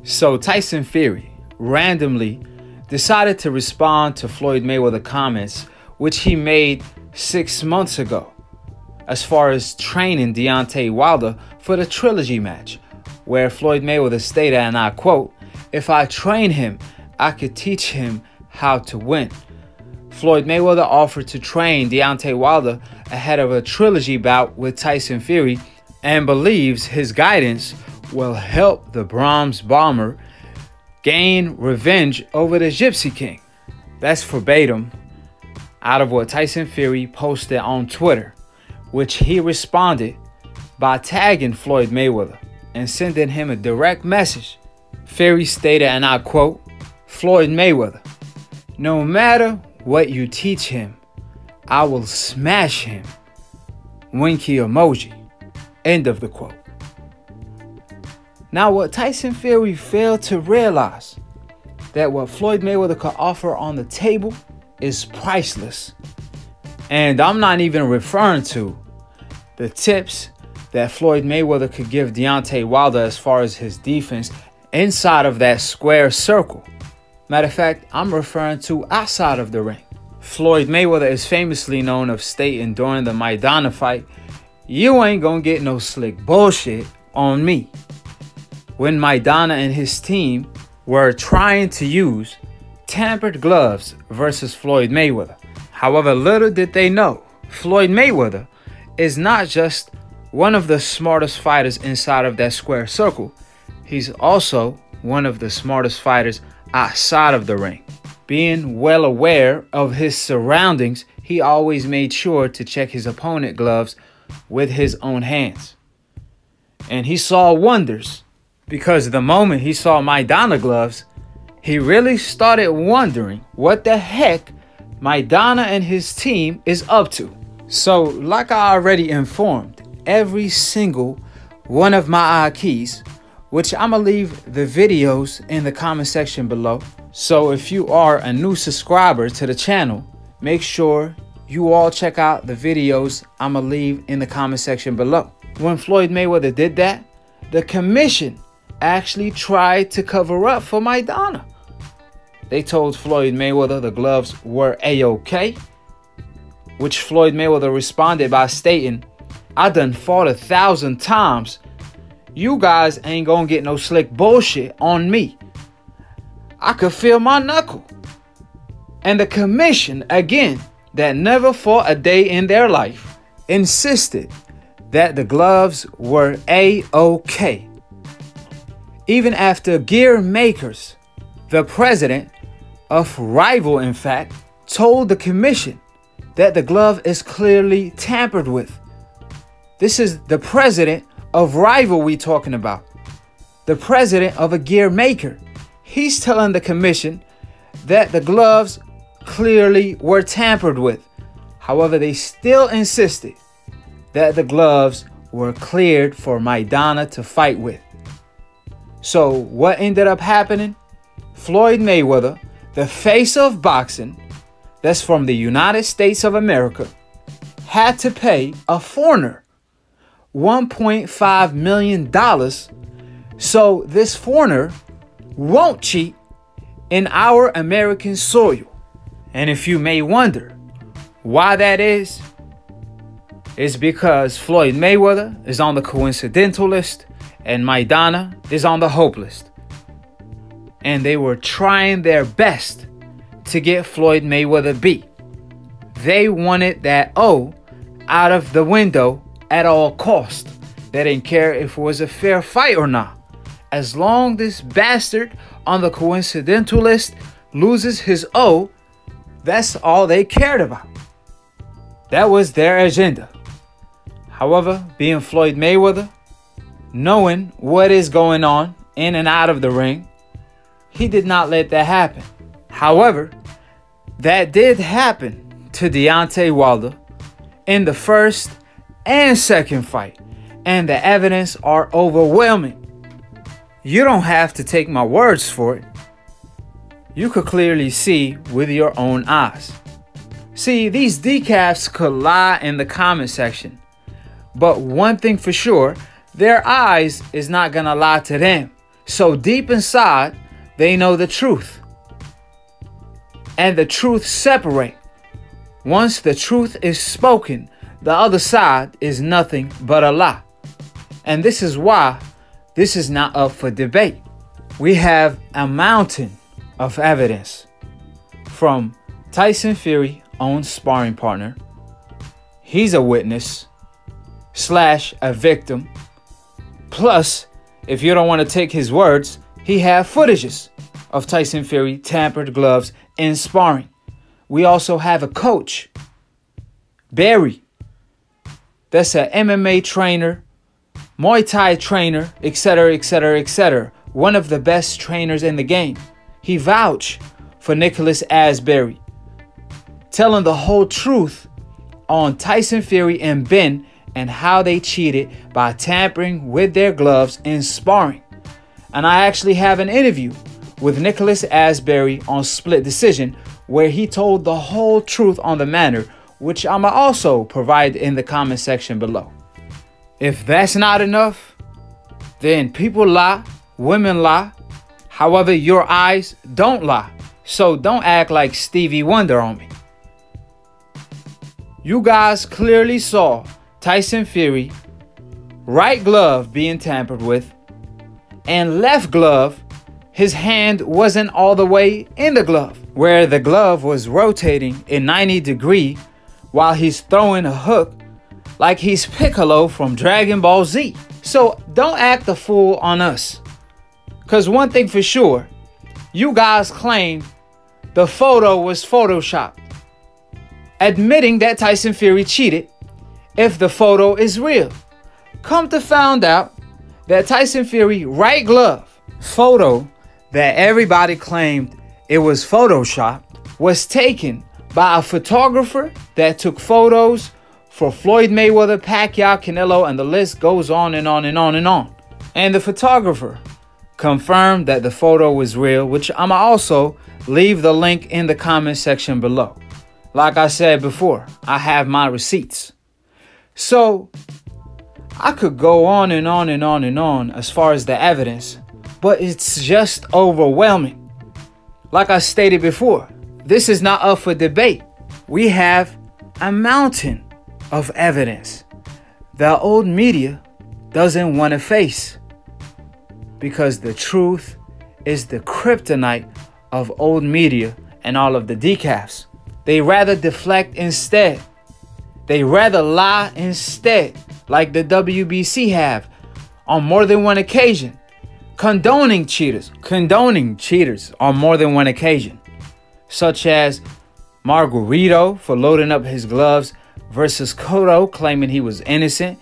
So Tyson Fury randomly decided to respond to Floyd Mayweather comments, which he made 6 months ago, as far as training Deontay Wilder for the Trilogy match, where Floyd Mayweather stated, and I quote, "If I train him, I could teach him how to win." Floyd Mayweather offered to train Deontay Wilder ahead of a Trilogy bout with Tyson Fury and believes his guidance will help the Bronze Bomber gain revenge over the Gypsy King. That's verbatim out of what Tyson Fury posted on Twitter, which he responded by tagging Floyd Mayweather and sending him a direct message. Fury stated, and I quote, "Floyd Mayweather, no matter what you teach him, I will smash him. Winky emoji." End of the quote. Now, what Tyson Fury failed to realize, that what Floyd Mayweather could offer on the table is priceless. And I'm not even referring to the tips that Floyd Mayweather could give Deontay Wilder as far as his defense inside of that square circle. Matter of fact, I'm referring to outside of the ring. Floyd Mayweather is famously known of stating during the Maidana fight, "You ain't gonna get no slick bullshit on me," when Maidana and his team were trying to use tampered gloves versus Floyd Mayweather. However, little did they know, Floyd Mayweather is not just one of the smartest fighters inside of that square circle. He's also one of the smartest fighters outside of the ring. Being well aware of his surroundings, he always made sure to check his opponent's gloves with his own hands. And he saw wonders, because the moment he saw Maidana gloves, he really started wondering what the heck Maidana and his team is up to. So, like I already informed, every single one of my Akhis, which I'm gonna leave the videos in the comment section below. So if you are a new subscriber to the channel, make sure you all check out the videos I'm gonna leave in the comment section below. When Floyd Mayweather did that, the commission actually tried to cover up for Maidana. They told Floyd Mayweather the gloves were A-OK, which Floyd Mayweather responded by stating, "I done fought 1,000 times. You guys ain't gonna get no slick bullshit on me. I could feel my knuckle." And the commission, again, that never fought a day in their life, insisted that the gloves were A-OK. Even after gear makers, the president of Rival, in fact, told the commission that the glove is clearly tampered with. This is the president of Rival we talking about. The president of a gear maker. He's telling the commission that the gloves clearly were tampered with. However, they still insisted that the gloves were cleared for Maidana to fight with. So what ended up happening? Floyd Mayweather, the face of boxing, that's from the United States of America, had to pay a foreigner $1.5 million so this foreigner won't cheat in our American soil. And if you may wonder why that is, it's because Floyd Mayweather is on the coincidental list and Maidana is on the hope list. And they were trying their best to get Floyd Mayweather beat. They wanted that O out of the window at all cost. They didn't care if it was a fair fight or not. As long as this bastard on the coincidental list loses his O, that's all they cared about. That was their agenda. However, being Floyd Mayweather, knowing what is going on in and out of the ring, he did not let that happen. However, that did happen to Deontay Wilder in the first and second fight, and the evidence are overwhelming. You don't have to take my words for it. You could clearly see with your own eyes. See, these decaps could lie in the comment section, but one thing for sure, their eyes is not gonna lie to them. So deep inside, they know the truth. And the truth separate. Once the truth is spoken, the other side is nothing but a lie. And this is why this is not up for debate. We have a mountain of evidence from Tyson Fury, own sparring partner. He's a witness / a victim. Plus, if you don't want to take his words, he had footages of Tyson Fury tampered gloves in sparring. We also have a coach, Barry, that's an MMA trainer, Muay Thai trainer, etc., etc., etc. One of the best trainers in the game. He vouched for Nicholas Asbury, telling the whole truth on Tyson Fury and Ben and how they cheated by tampering with their gloves in sparring. And I actually have an interview with Nicholas Asbury on Split Decision where he told the whole truth on the matter, which I'ma also provide in the comment section below. If that's not enough, then people lie, women lie. However, your eyes don't lie. So don't act like Stevie Wonder on me. You guys clearly saw Tyson Fury right glove being tampered with, and left glove, his hand wasn't all the way in the glove, where the glove was rotating in 90 degrees while he's throwing a hook like he's Piccolo from Dragon Ball Z. So don't act the fool on us. Because one thing for sure, you guys claim the photo was photoshopped, admitting that Tyson Fury cheated if the photo is real. Come to find out that Tyson Fury right glove photo that everybody claimed it was photoshopped was taken by a photographer that took photos for Floyd Mayweather, Pacquiao, Canelo, and the list goes on and on and on and on. And the photographer confirmed that the photo was real, which I'ma also leave the link in the comment section below. Like I said before, I have my receipts. So I could go on and on and on and on as far as the evidence, but it's just overwhelming. Like I stated before, this is not up for debate. We have a mountain of evidence the old media doesn't want to face, because the truth is the kryptonite of old media and all of the decafs. They rather deflect instead. They rather lie instead, like the WBC have on more than one occasion, condoning cheaters on more than one occasion, such as Margarito for loading up his gloves versus Cotto claiming he was innocent,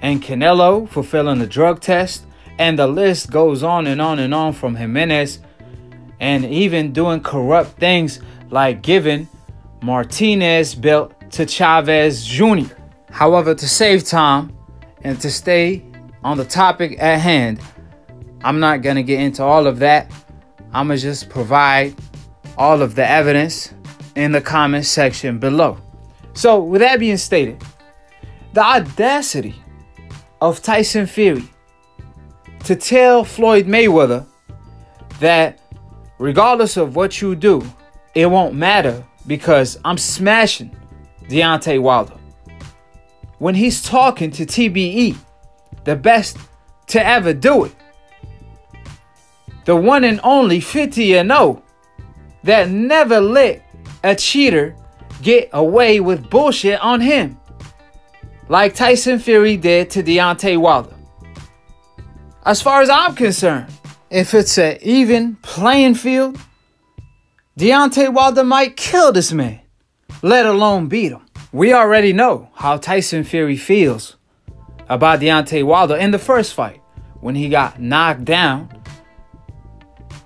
and Canelo for failing the drug test, and the list goes on and on and on, from Jimenez, and even doing corrupt things like giving Martinez belt to Chavez Jr. However, to save time and to stay on the topic at hand, I'm not going to get into all of that. I'm going to just provide all of the evidence in the comment section below. So with that being stated, the audacity of Tyson Fury to tell Floyd Mayweather that regardless of what you do, it won't matter because I'm smashing Deontay Wilder, when he's talking to TBE, the best to ever do it, the one and only 50-0 that never let a cheater get away with bullshit on him like Tyson Fury did to Deontay Wilder. As far as I'm concerned, if it's an even playing field, Deontay Wilder might kill this man, let alone beat him. We already know how Tyson Fury feels about Deontay Wilder in the first fight, when he got knocked down,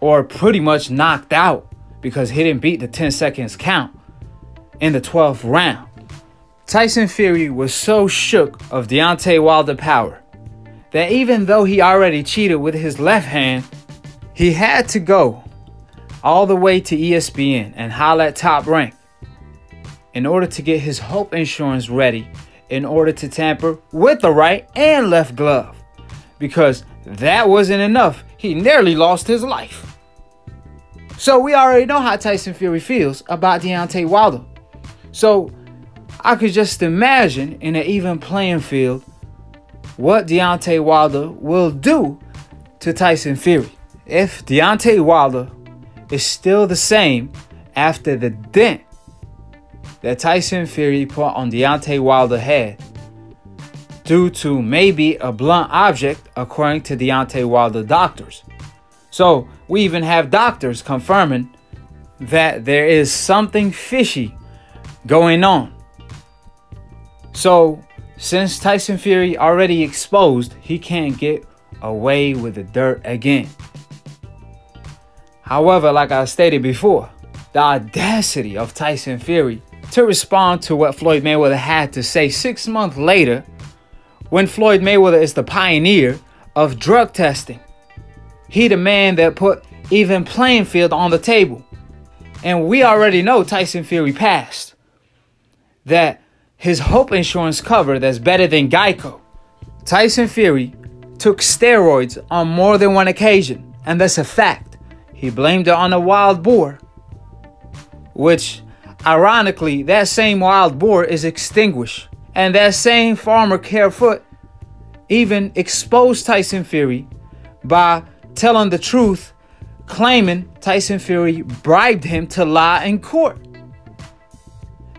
or pretty much knocked out, because he didn't beat the 10 seconds count in the 12th round. Tyson Fury was so shook of Deontay Wilder power that even though he already cheated with his left hand, he had to go all the way to ESPN and holler at Top Rank in order to get his Hope Insurance ready in order to tamper with the right and left glove, because that wasn't enough. He nearly lost his life. So we already know how Tyson Fury feels about Deontay Wilder. So I could just imagine in an even playing field what Deontay Wilder will do to Tyson Fury. If Deontay Wilder is still the same after the dent that Tyson Fury put on Deontay Wilder's head due to maybe a blunt object, according to Deontay Wilder doctors. So we even have doctors confirming that there is something fishy going on. So since Tyson Fury already exposed, he can't get away with the dirt again. However, like I stated before, the audacity of Tyson Fury to respond to what Floyd Mayweather had to say 6 months later, when Floyd Mayweather is the pioneer of drug testing. He the man that put even playing field on the table. And we already know Tyson Fury passed that his Hope Insurance cover that's better than Geico. Tyson Fury took steroids on more than one occasion, and that's a fact. He blamed it on a wild boar, which ironically, that same wild boar is extinguished. And that same farmer Carefoot even exposed Tyson Fury by telling the truth, claiming Tyson Fury bribed him to lie in court.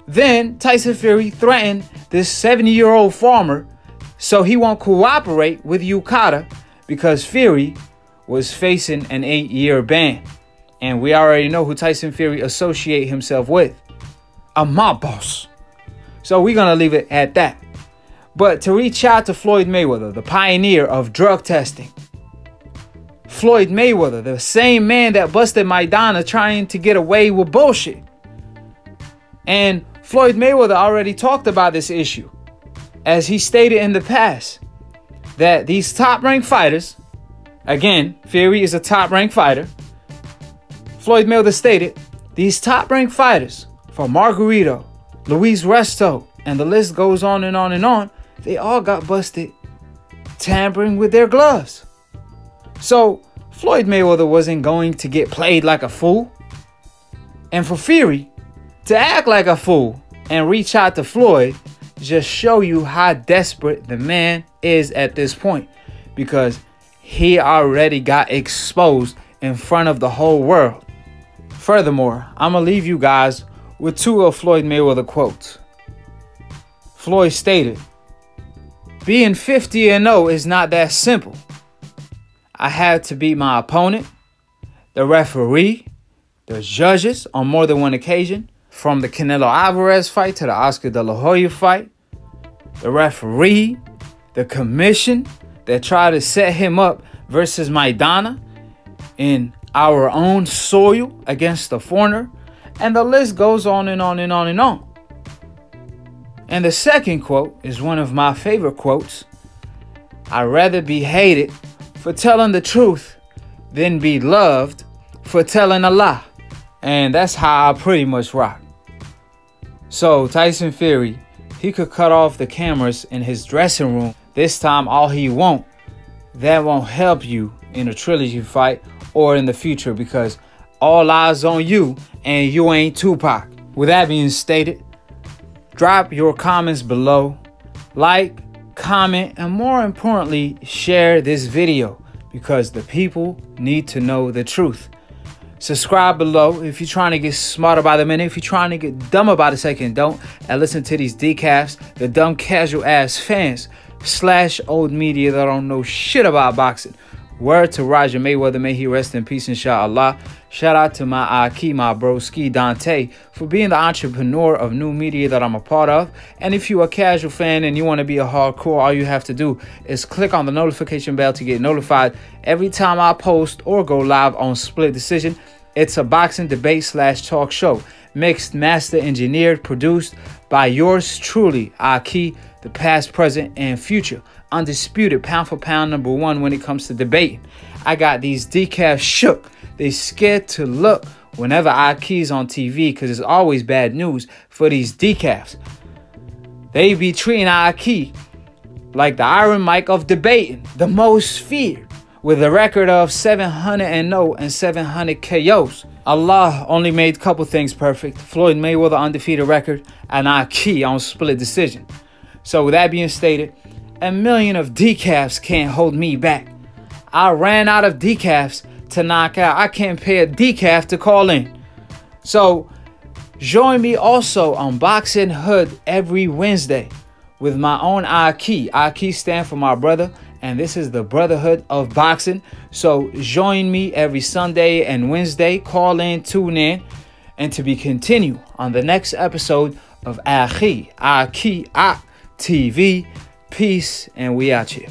Then Tyson Fury threatened this 70-year-old farmer so he won't cooperate with UCADA because Fury was facing an 8-year ban. And we already know who Tyson Fury associate himself with. A mob boss. So we're going to leave it at that. But to reach out to Floyd Mayweather, the pioneer of drug testing. Floyd Mayweather, the same man that busted Maidana trying to get away with bullshit. And Floyd Mayweather already talked about this issue, as he stated in the past, that these top-ranked fighters, again, Fury is a top-ranked fighter. Floyd Mayweather stated, these top-ranked fighters, from Margarito, Luis Resto, and the list goes on and on and on, they all got busted tampering with their gloves. So Floyd Mayweather wasn't going to get played like a fool. And for Fury to act like a fool and reach out to Floyd just show you how desperate the man is at this point, because he already got exposed in front of the whole world. Furthermore, I'm going to leave you guys with 2 of Floyd Mayweather quotes. Floyd stated, being 50-0 is not that simple. I had to beat my opponent, the referee, the judges on more than one occasion, from the Canelo Alvarez fight to the Oscar De La Hoya fight, the referee, the commission that tried to set him up versus Maidana in our own soil against a foreigner, and the list goes on and on and on and on. And the second quote is one of my favorite quotes. I'd rather be hated for telling the truth than be loved for telling a lie. And that's how I pretty much rock. So Tyson Fury, he could cut off the cameras in his dressing room this time all he want. That won't help you in a trilogy fight or in the future, because all eyes on you and you ain't Tupac. With that being stated, drop your comments below, like, comment, and more importantly, share this video, because the people need to know the truth. Subscribe below if you're trying to get smarter by the minute. If you're trying to get dumber by the second, don't. And listen to these decafs, the dumb casual ass fans / old media that don't know shit about boxing. Word to Roger Mayweather, may he rest in peace, inshallah. Shout out to my Akhi, my broski Dante, for being the entrepreneur of new media that I'm a part of. And if you're a casual fan and you want to be a hardcore, all you have to do is click on the notification bell to get notified every time I post or go live on Split Decision. It's a boxing debate / talk show, mixed, master, engineered, produced by yours truly, Akhi, the past, present, and future. Undisputed pound for pound #1 when it comes to debating. I got these decafs shook. They scared to look whenever Akhi's on TV, because it's always bad news for these decafs. They be treating Akhi like the Iron Mike of debating, the most feared. with a record of 700-0 and 700 KOs. Allah only made a couple things perfect. Floyd Mayweather undefeated record and Akhi on split decision. So with that being stated, a million of decafs can't hold me back. I ran out of decafs to knock out. I can't pay a decaf to call in. So join me also on Boxing Hood every Wednesday with my own Akhi. Akhi stand for my brother, and this is the Brotherhood of Boxing. So join me every Sunday and Wednesday. Call in, tune in, and to be continued on the next episode of Akhi TV. Peace, and we out here.